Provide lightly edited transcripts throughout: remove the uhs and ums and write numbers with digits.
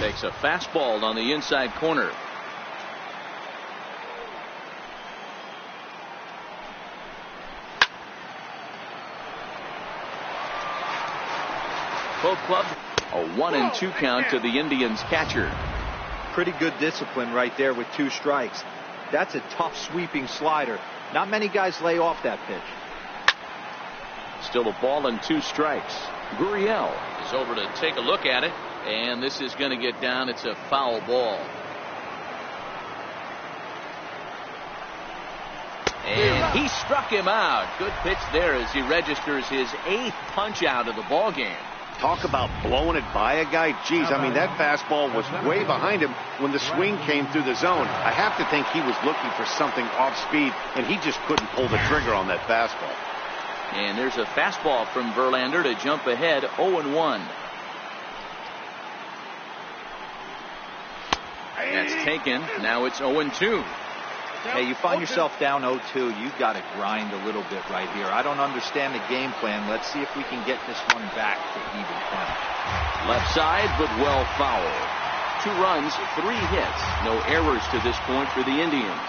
Takes a fastball on the inside corner. Both clubs a 1-2 count to the Indians catcher. Pretty good discipline right there with 2 strikes. That's a tough sweeping slider. Not many guys lay off that pitch. Still a ball and 2 strikes. Gurriel is over to take a look at it, and this is going to get down. It's a foul ball. And he struck him out. Good pitch there as he registers his 8th punch out of the ball game. Talk about blowing it by a guy. Geez, I mean, that fastball was way behind him when the swing came through the zone. I have to think he was looking for something off speed, and he just couldn't pull the trigger on that fastball. And there's a fastball from Verlander to jump ahead 0-1. That's taken. Now it's 0-2. Hey, you find yourself down 0-2, you've got to grind a little bit right here. I don't understand the game plan. Let's see if we can get this one back to even count. Left side, but well fouled. 2 runs, 3 hits. No errors to this point for the Indians.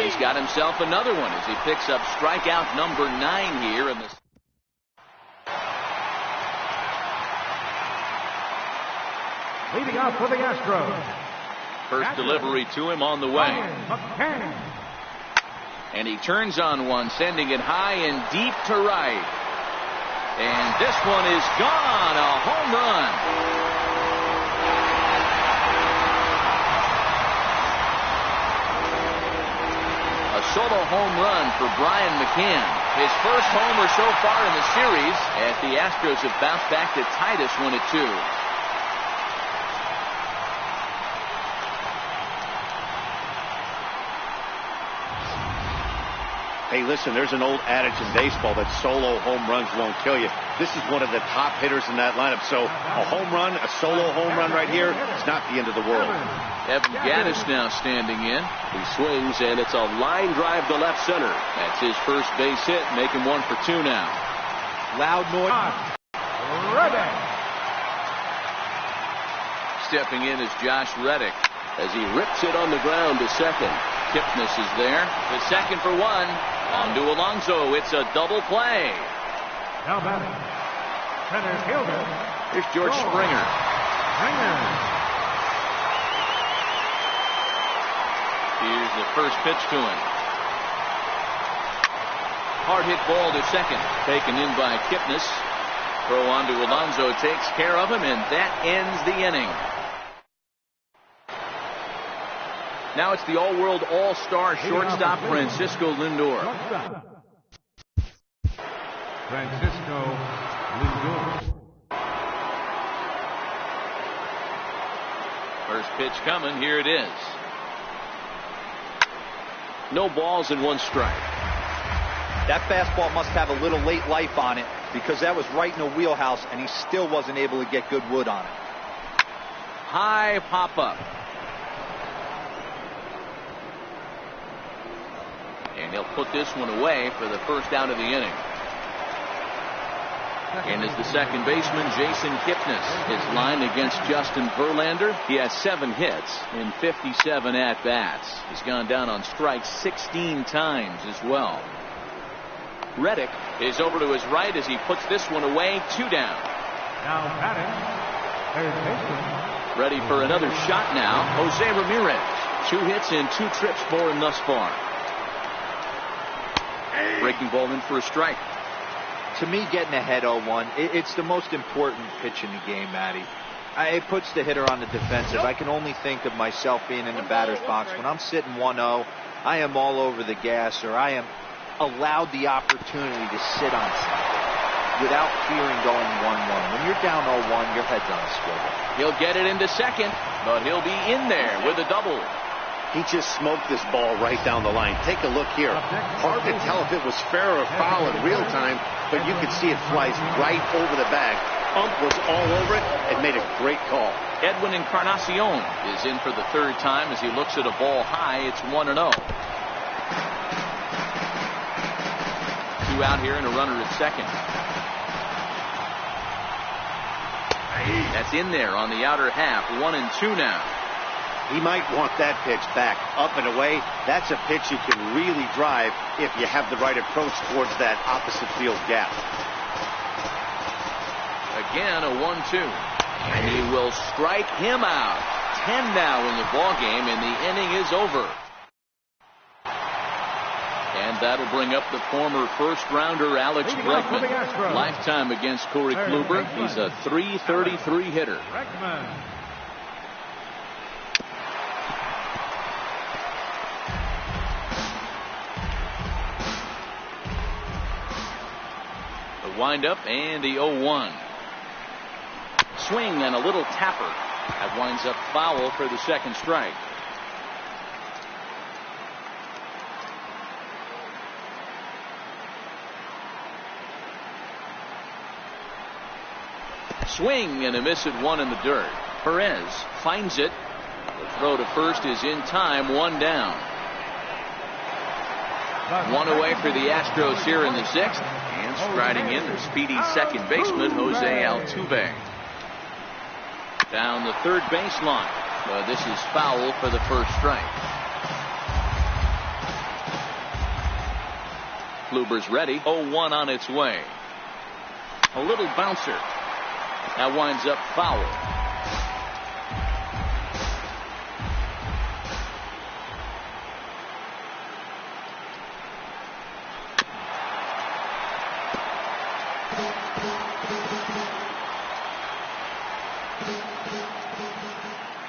He's got himself another one as he picks up strikeout number 9 here in the. Leading off for the Astros. First delivery to him on the way. And he turns on one, sending it high and deep to right. And this one is gone. A home run. Solo home run for Brian McCann. His first homer so far in the series as the Astros have bounced back to Titus 1-2. Hey, listen, there's an old adage in baseball that solo home runs won't kill you. This is one of the top hitters in that lineup. So a home run, a solo home run right here, it's not the end of the world. Evan Gattis now standing in. He swings, and it's a line drive to left center. That's his first base hit, making 1 for 2 now. Loud noise. Reddick. Stepping in is Josh Reddick as he rips it on the ground to second. Kipnis is there. The second for 1. On to Alonso. It's a double play. Now batting. Center fielder. Here's George Springer. Here's the first pitch to him. Hard hit ball to second. Taken in by Kipnis. Throw on to Alonso. Takes care of him, and that ends the inning. Now it's the all-world all-star shortstop Francisco Lindor. Francisco Lindor. First pitch coming. Here it is. No balls and 1 strike. That fastball must have a little late life on it because that was right in the wheelhouse and he still wasn't able to get good wood on it. High pop-up. And he'll put this one away for the first out of the inning. And as the second baseman, Jason Kipnis is lined against Justin Verlander. He has 7 hits in 57 at-bats. He's gone down on strikes 16 times as well. Reddick is over to his right as he puts this one away. 2 down. Now batting. Third baseman. Ready for another shot now. Jose Ramirez. 2 hits and 2 trips for him thus far. Breaking ball in for a strike. To me, getting ahead 0-1, it's the most important pitch in the game, Matty. It puts the hitter on the defensive. I can only think of myself being in the batter's box. When I'm sitting 1-0, I am all over the gas, or I am allowed the opportunity to sit on something without fearing going 1-1. When you're down 0-1, your head's on a swivel. He'll get it into second, but he'll be in there with a double. He just smoked this ball right down the line. Take a look here. Hard to tell if it was fair or foul in real time, but you can see it flies right over the bag. ump was all over it and made a great call. Edwin Encarnacion is in for the third time as he looks at a ball high. It's 1-0. 2 out here and a runner at second. That's in there on the outer half. 1-2 now. He might want that pitch back, up and away. That's a pitch you can really drive if you have the right approach towards that opposite field gap. Again, a 1-2. And he will strike him out. 10 now in the ball game, and the inning is over. And that'll bring up the former first-rounder Alex Bregman. Lifetime against Corey Kluber. He's a .333 hitter. The windup and the 0-1. Swing and a little tapper. That winds up foul for the second strike. Swing and a miss at 1 in the dirt. Perez finds it. The throw to first is in time. 1 down. 1 away for the Astros here in the 6th. And striding in, their speedy second baseman, Jose Altuve. Down the third baseline. This is foul for the first strike. Kluber's ready. 0-1 on its way. A little bouncer. That winds up foul.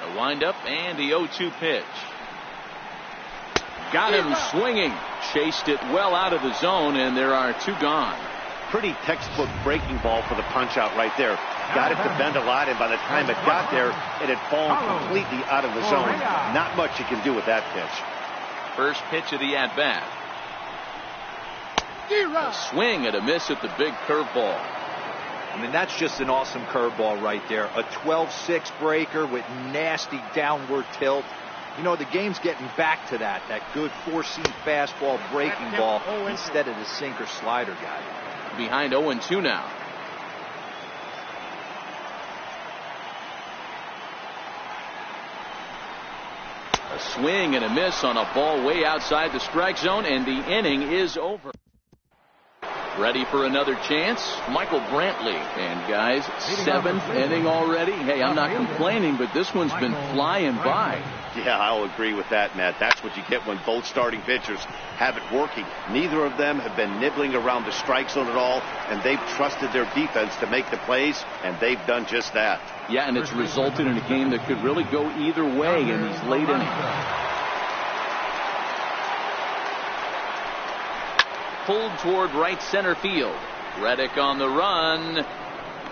A windup and the 0-2 pitch. Got him swinging. Chased it well out of the zone, and there are 2 gone. Pretty textbook breaking ball for the punch out right there. Got it to bend a lot, and by the time it got there, it had fallen completely out of the zone. Not much you can do with that pitch. First pitch of the at-bat. A swing and a miss at the big curveball. I mean, that's just an awesome curveball right there. A 12-6 breaker with nasty downward tilt. You know, the game's getting back to that good 4-seam fastball breaking ball instead of the sinker slider guy. Behind 0-2 now. A swing and a miss on a ball way outside the strike zone, and the inning is over. Ready for another chance? Michael Brantley. And guys, 7th inning already. Hey, I'm not complaining, but this one's been flying by. Yeah, I'll agree with that, Matt. That's what you get when both starting pitchers have it working. Neither of them have been nibbling around the strike zone at all, and they've trusted their defense to make the plays, and they've done just that. Yeah, and it's resulted in a game that could really go either way in these late innings. Pulled toward right center field. Reddick on the run.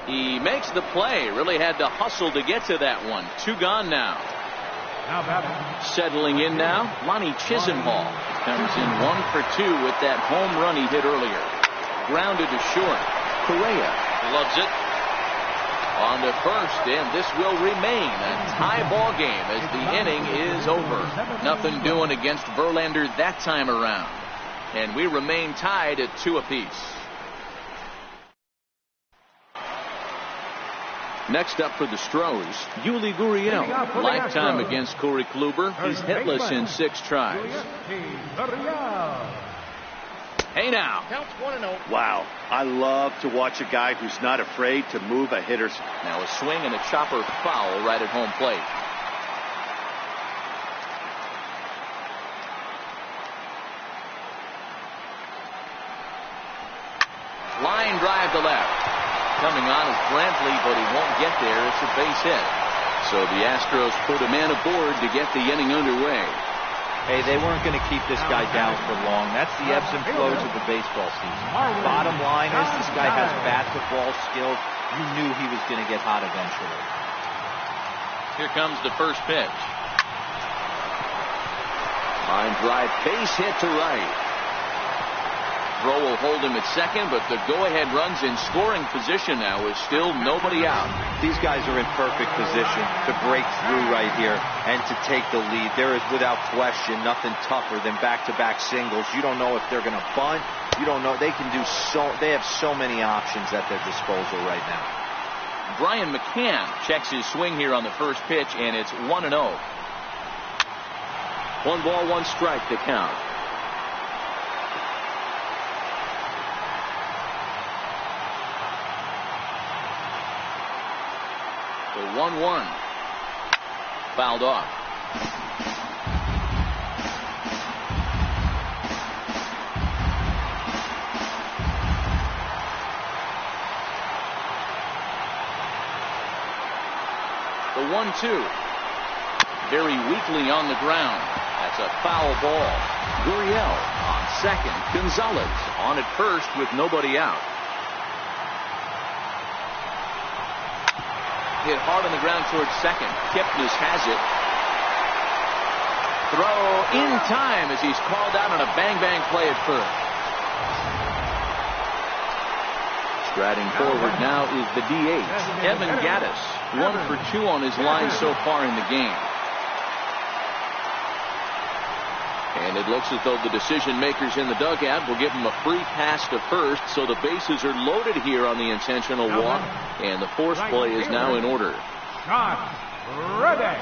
He makes the play. Really had to hustle to get to that one. 2 gone now. Settling in now, Lonnie Chisenhall comes in 1 for 2 with that home run he hit earlier. Grounded to short. Correa loves it. On to first, and this will remain a tie ball game as the inning is over. Nothing doing against Verlander that time around. And we remain tied at 2 apiece. Next up for the Stros, Yuli Gurriel. Lifetime against Corey Kluber. He's hitless in 6 tries. Hey now. Wow. I love to watch a guy who's not afraid to move a hitter's. Now a swing and a chopper foul right at home plate. Line drive to left. Coming on is Brantley, but he won't get there. It's a base hit. So the Astros put a man aboard to get the inning underway. Hey, they weren't going to keep this guy down for long. That's the ebbs and flows of the baseball season. Bottom line is this guy has bat-to-ball skills. You knew he was going to get hot eventually. Here comes the first pitch. Line drive, base hit to right. throw will hold him at second, but the go-ahead runs in scoring position now is still nobody out. These guys are in perfect position to break through right here and to take the lead. There is, without question, nothing tougher than back-to-back singles. You don't know if they're going to bunt. You don't know. They have so many options at their disposal right now. Brian McCann checks his swing here on the first pitch, and it's 1-0. 1 ball, 1 strike to count. The 1-1 fouled off. The 1-2 very weakly on the ground. That's a foul ball. Gurriel on second. Gonzalez on at first with nobody out. Hit hard on the ground towards second. Kipnis has it. Throw in time as he's called out on a bang-bang play at first. Striding forward now is the DH, Evan Gattis. 1 for 2 on his line so far in the game. And it looks as though the decision makers in the dugout will give him a free pass to first, so the bases are loaded here on the intentional walk, and the force play is now in order. Josh Reddick.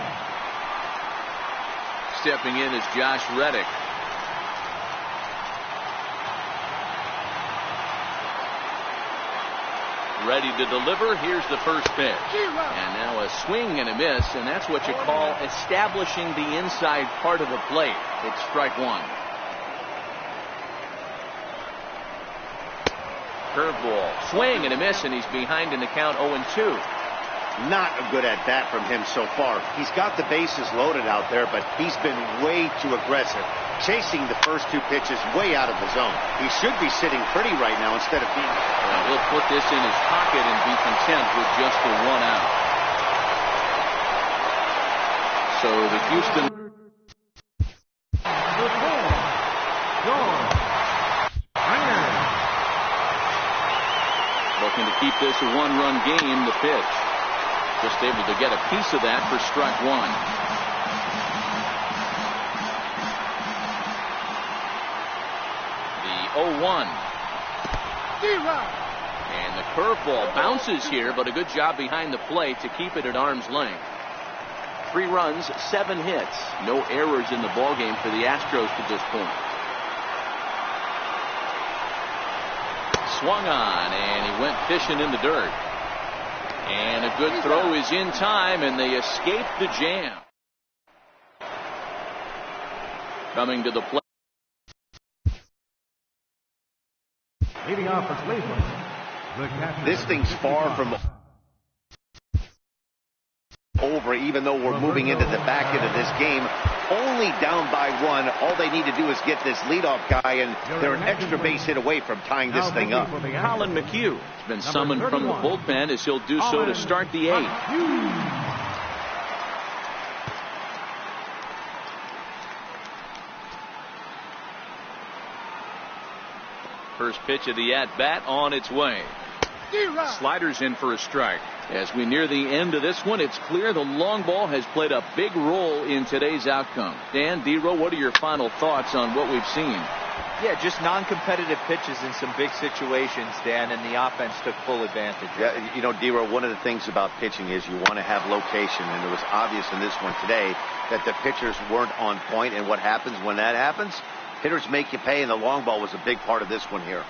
Stepping in is Josh Reddick. Ready to deliver. Here's the first pitch. And now a swing and a miss, and that's what you call establishing the inside part of the plate. It's strike 1. Curveball. Swing and a miss, and he's behind in the count 0-2. Not a good at bat from him so far. He's got the bases loaded out there, but he's been way too aggressive, chasing the first 2 pitches way out of the zone. He should be sitting pretty right now instead of being. Well, he'll put this in his pocket and be content with just the 1 out. So the Houston. Looking to keep this a 1-run game. The pitch. Just able to get a piece of that for strike 1. The 0-1. And the curveball bounces here, but a good job behind the plate to keep it at arm's length. 3 runs, 7 hits. No errors in the ballgame for the Astros to this point. Swung on, and he went fishing in the dirt. And a good throw is in time, and they escape the jam. Coming to the plate. Leading off for Cleveland. This thing's far from over, even though we're moving into the back end of this game. Only down by 1. All they need to do is get this leadoff guy, and they're an extra base hit away from tying this thing up. Colin McHugh has been summoned from the bullpen, as he'll do so to start the 8th. First pitch of the at-bat on its way. Sliders in for a strike. As we near the end of this one, it's clear the long ball has played a big role in today's outcome. Dan, D-Row, what are your final thoughts on what we've seen? Yeah, just non-competitive pitches in some big situations, Dan, and the offense took full advantage. Yeah, you know, D-Row, one of the things about pitching is you want to have location, and it was obvious in this one today that the pitchers weren't on point, and what happens when that happens? Hitters make you pay, and the long ball was a big part of this one here.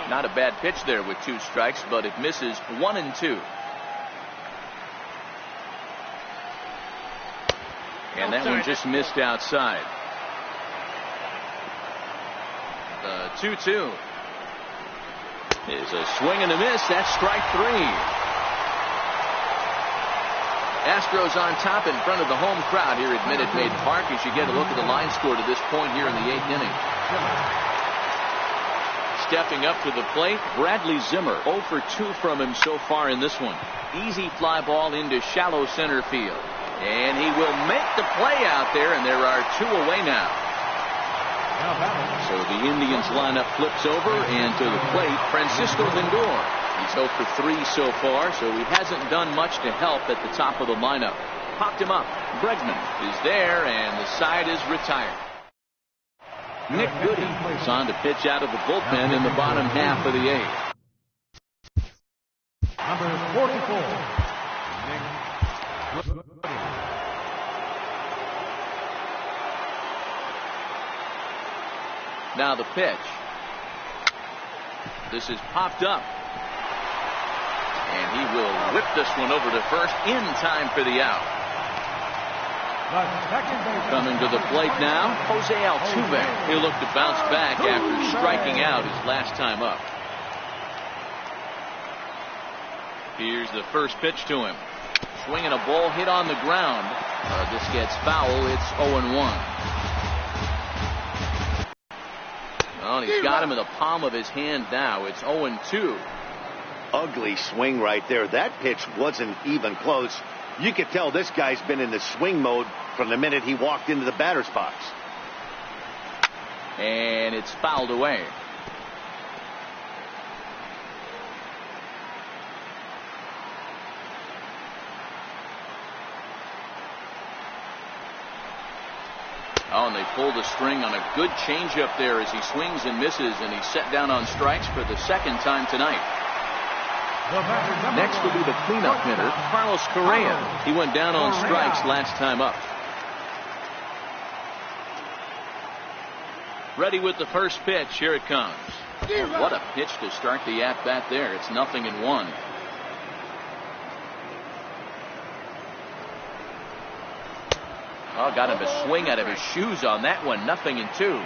Not a bad pitch there with 2 strikes, but it misses 1-2. And that one just missed outside. The 2-2 is a swing and a miss. That's strike 3. Astros on top in front of the home crowd here at Minute Maid Park as you get a look at the line score to this point here in the 8th inning. Stepping up to the plate, Bradley Zimmer. 0 for 2 from him so far in this one. Easy fly ball into shallow center field. And he will make the play out there, and there are 2 away now. So the Indians lineup flips over, and to the plate, Francisco Lindor. He's 0 for 3 so far, so he hasn't done much to help at the top of the lineup. Popped him up. Bregman is there, and the side is retired. Nick Goody is on to pitch out of the bullpen in the bottom half of the 8th. Number 44, Nick Goody. Now the pitch. This is popped up. And he will whip this one over to first in time for the out. Coming to the plate now, Jose Altuve. He'll look to bounce back after striking out his last time up. Here's the first pitch to him. Swinging a ball hit on the ground. This gets foul. It's 0-1. Well, he's got him in the palm of his hand now. It's 0-2. Ugly swing right there. That pitch wasn't even close. You could tell this guy's been in the swing mode from the minute he walked into the batter's box. And it's fouled away. Oh, and they pulled the string on a good changeup there as he swings and misses, and he's set down on strikes for the second time tonight. Next will be the cleanup hitter, Carlos Correa. He went down on strikes last time up. Ready with the first pitch. Here it comes. Oh, what a pitch to start the at-bat there. It's 0-1. Oh, got him a swing out of his shoes on that one. 0-2.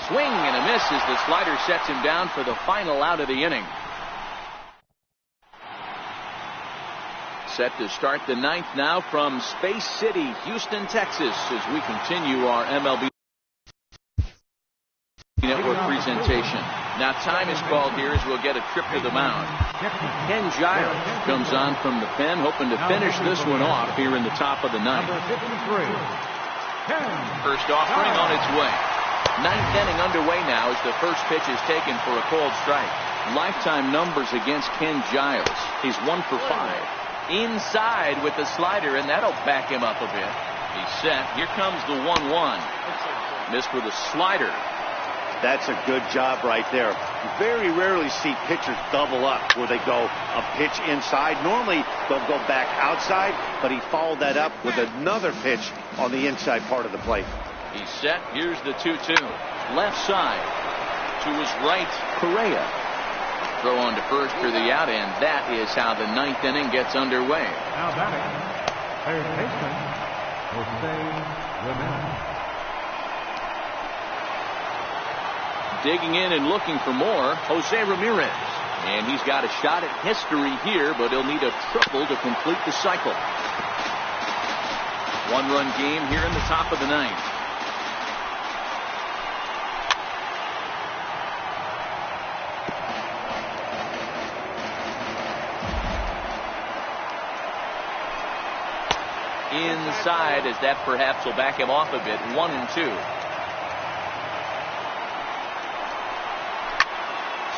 Swing and a miss as the slider sets him down for the final out of the inning. Set to start the 9th now from Space City, Houston, Texas, as we continue our MLB Network presentation. Now time is called here as we'll get a trip to the mound. Ken Giles comes on from the pen, hoping to finish this one off here in the top of the 9th. First offering on its way. 9th inning underway now as the first pitch is taken for a called strike. Lifetime numbers against Ken Giles. He's 1 for 5. Inside with the slider, and that'll back him up a bit. He's set. Here comes the 1-1. Missed with a slider. That's a good job right there. You very rarely see pitchers double up where they go a pitch inside. Normally they'll go back outside, but he followed that up with another pitch on the inside part of the plate. He's set. Here's the 2-2. Left side. To his right, Correa. Throw on to first for the out, and that is how the 9th inning gets underway. Now batting, third baseman, Jose Ramirez. Digging in and looking for more, Jose Ramirez. And he's got a shot at history here, but he'll need a triple to complete the cycle. 1-run game here in the top of the 9th. Inside, as that perhaps will back him off a bit. 1-2.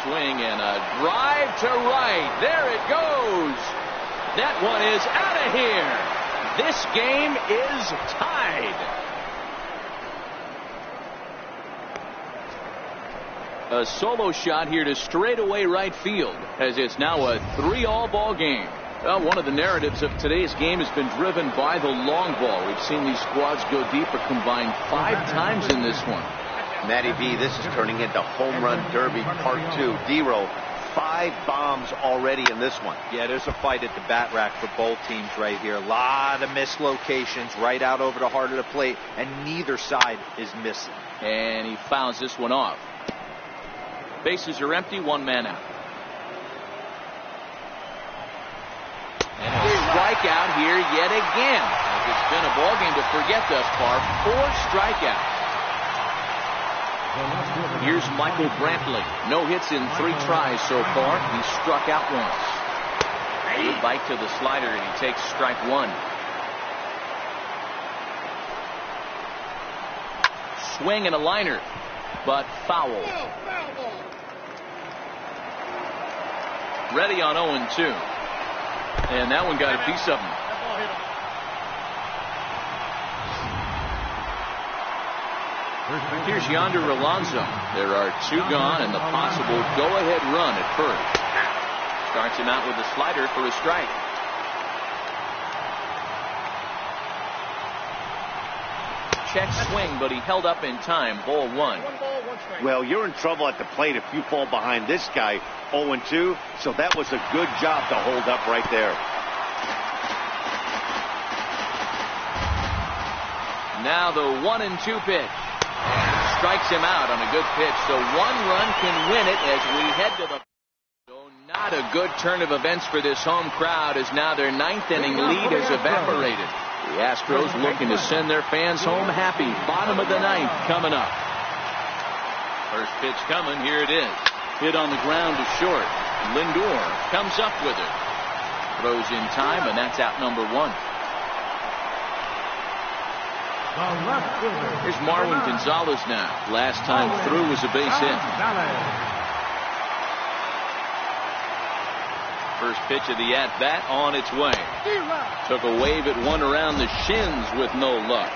Swing and a drive to right. There it goes. That one is out of here. This game is tied. A solo shot here to straightaway right field, as it's now a 3-all ball game. Well, one of the narratives of today's game has been driven by the long ball. We've seen these squads go deep or combine 5 times in this one. Matty V, this is turning into home run derby part 2. D-Row, 5 bombs already in this one. Yeah, there's a fight at the bat rack for both teams right here. A lot of mislocations right out over the heart of the plate, and neither side is missing. And he fouls this one off. Bases are empty, 1 man out. And a strikeout here yet again. It's been a ball game to forget thus far. 4 strikeouts. Here's Michael Brantley. No hits in 3 tries so far. He struck out once. Good bite to the slider, and he takes strike one. Swing and a liner, but foul. Ready on 0-2. And that one got a piece of him. Here's Yonder Alonso. There are two gone and the possible go-ahead run at first. Starts him out with a slider for a strike. Check swing, but he held up in time. Ball one. Well, you're in trouble at the plate if you fall behind this guy 0-2, so that was a good job to hold up right there. Now the 1-2 pitch. Strikes him out on a good pitch, so one run can win it as we head to the... So not a good turn of events for this home crowd, as now their ninth inning lead has evaporated. The Astros looking to send their fans home happy. Bottom of the ninth coming up. First pitch coming, here it is. Hit on the ground to short. Lindor comes up with it. Throws in time, and that's out number one. Here's Marwin Gonzalez now. Last time through was a base hit. First pitch of the at-bat on its way. Took a wave at one around the shins with no luck.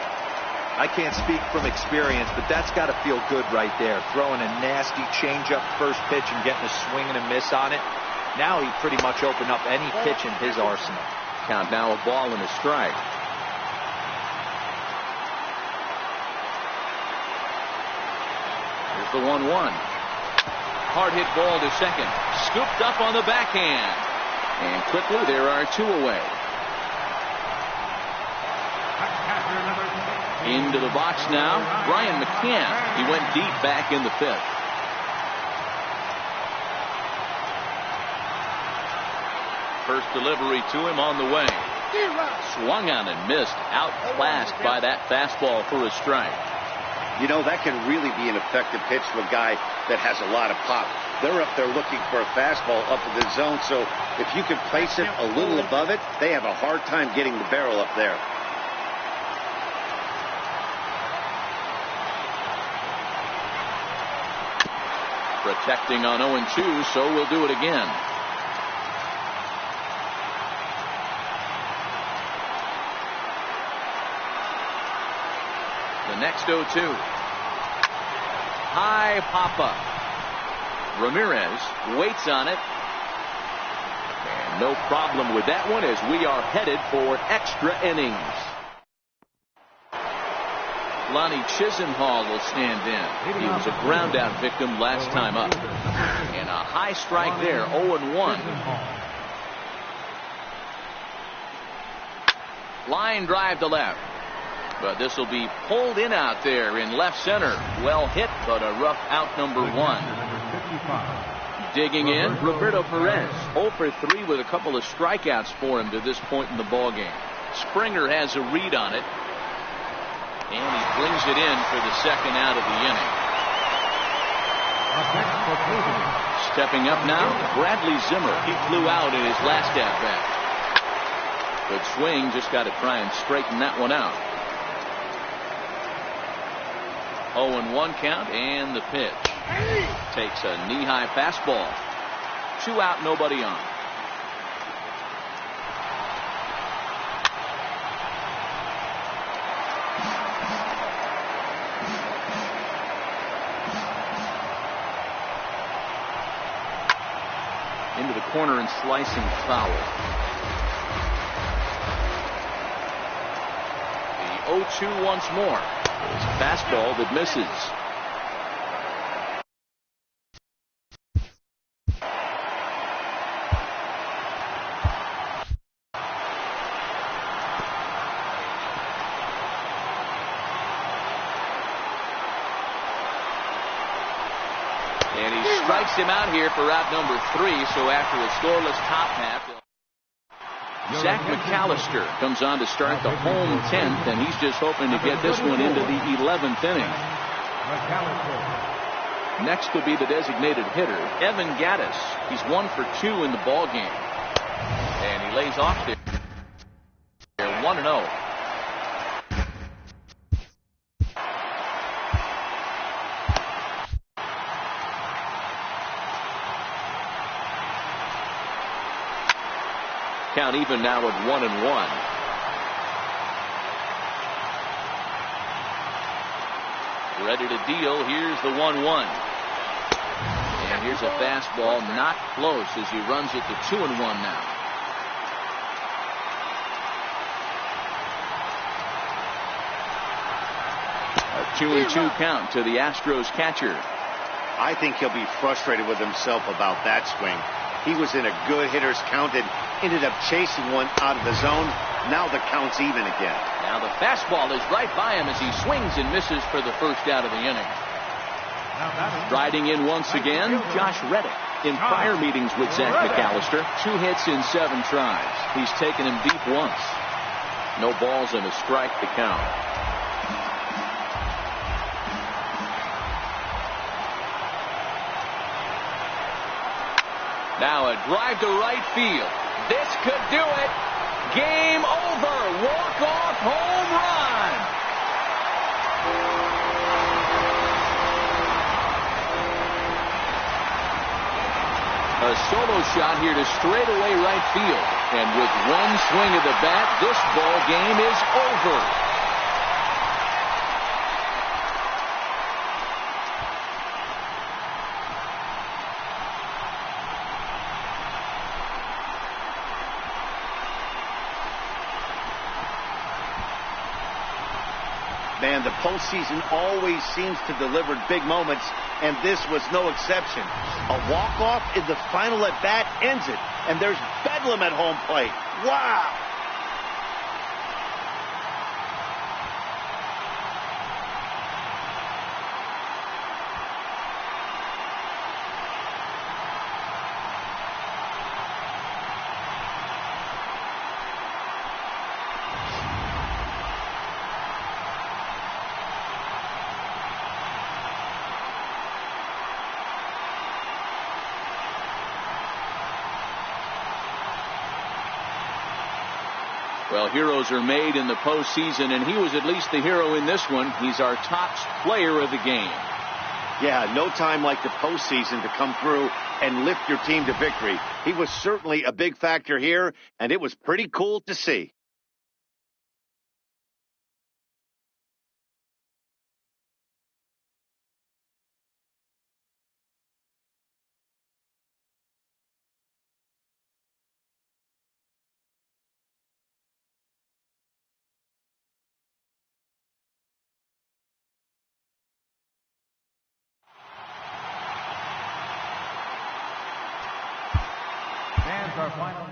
I can't speak from experience, but that's got to feel good right there. Throwing a nasty changeup first pitch and getting a swing and a miss on it. Now he pretty much opened up any pitch in his arsenal. Count now a ball and a strike. The 1-1. Hard hit ball to second. Scooped up on the backhand. And quickly there are two away. Into the box now. Brian McCann. He went deep back in the fifth. First delivery to him on the way. Swung on and missed. Outclassed by that fastball for a strike. You know, that can really be an effective pitch to a guy that has a lot of pop. They're up there looking for a fastball up in the zone, so if you can place it a little above it, they have a hard time getting the barrel up there. Protecting on 0-2, so we'll do it again. The next 0-2. High pop-up. Ramirez waits on it. And no problem with that one as we are headed for extra innings. Lonnie Chisenhall will stand in. He was a ground-out victim last time up. And a high strike there, 0-1. Line drive to left. But this will be pulled in out there in left center. Well hit, but a rough out number one. Digging in, Roberto Perez. 0 for 3 with a couple of strikeouts for him to this point in the ballgame. Springer has a read on it. And he brings it in for the second out of the inning. Stepping up now, Bradley Zimmer. He flew out in his last at-bat. Good swing, just got to try and straighten that one out. 0-1 count, and the pitch. Takes a knee-high fastball. 2 out, nobody on. Into the corner and slicing foul. The 0-2 once more. It's a fastball that misses. And he strikes him out here for out number 3. So after a scoreless top half, Zach McAllister comes on to start the home 10th, and he's just hoping to get this one into the 11th inning. Next will be the designated hitter, Evan Gattis. He's 1 for 2 in the ballgame. And he lays off there. 1-0. Count even now at 1-1. Ready to deal. Here's the 1-1. And here's a fastball not close as he runs it to 2-1 now. A 2-2 count to the Astros catcher. I think he'll be frustrated with himself about that swing. He was in a good hitter's count and ended up chasing one out of the zone. Now the count's even again. Now the fastball is right by him as he swings and misses for the first out of the inning. Riding in once again, Josh Reddick. In prior meetings with Zach McAllister, 2 hits in 7 tries. He's taken him deep once. No balls and a strike to count. Now a drive to right field. This could do it. Game over. Walk-off home run. A solo shot here to straightaway right field. And with one swing of the bat, this ball game is over. Man, the postseason always seems to deliver big moments, and this was no exception. A walk-off in the final at-bat ends it, and there's bedlam at home plate. Wow! Well, heroes are made in the postseason, and he was at least the hero in this one. He's our top player of the game. Yeah, no time like the postseason to come through and lift your team to victory. He was certainly a big factor here, and it was pretty cool to see. Our final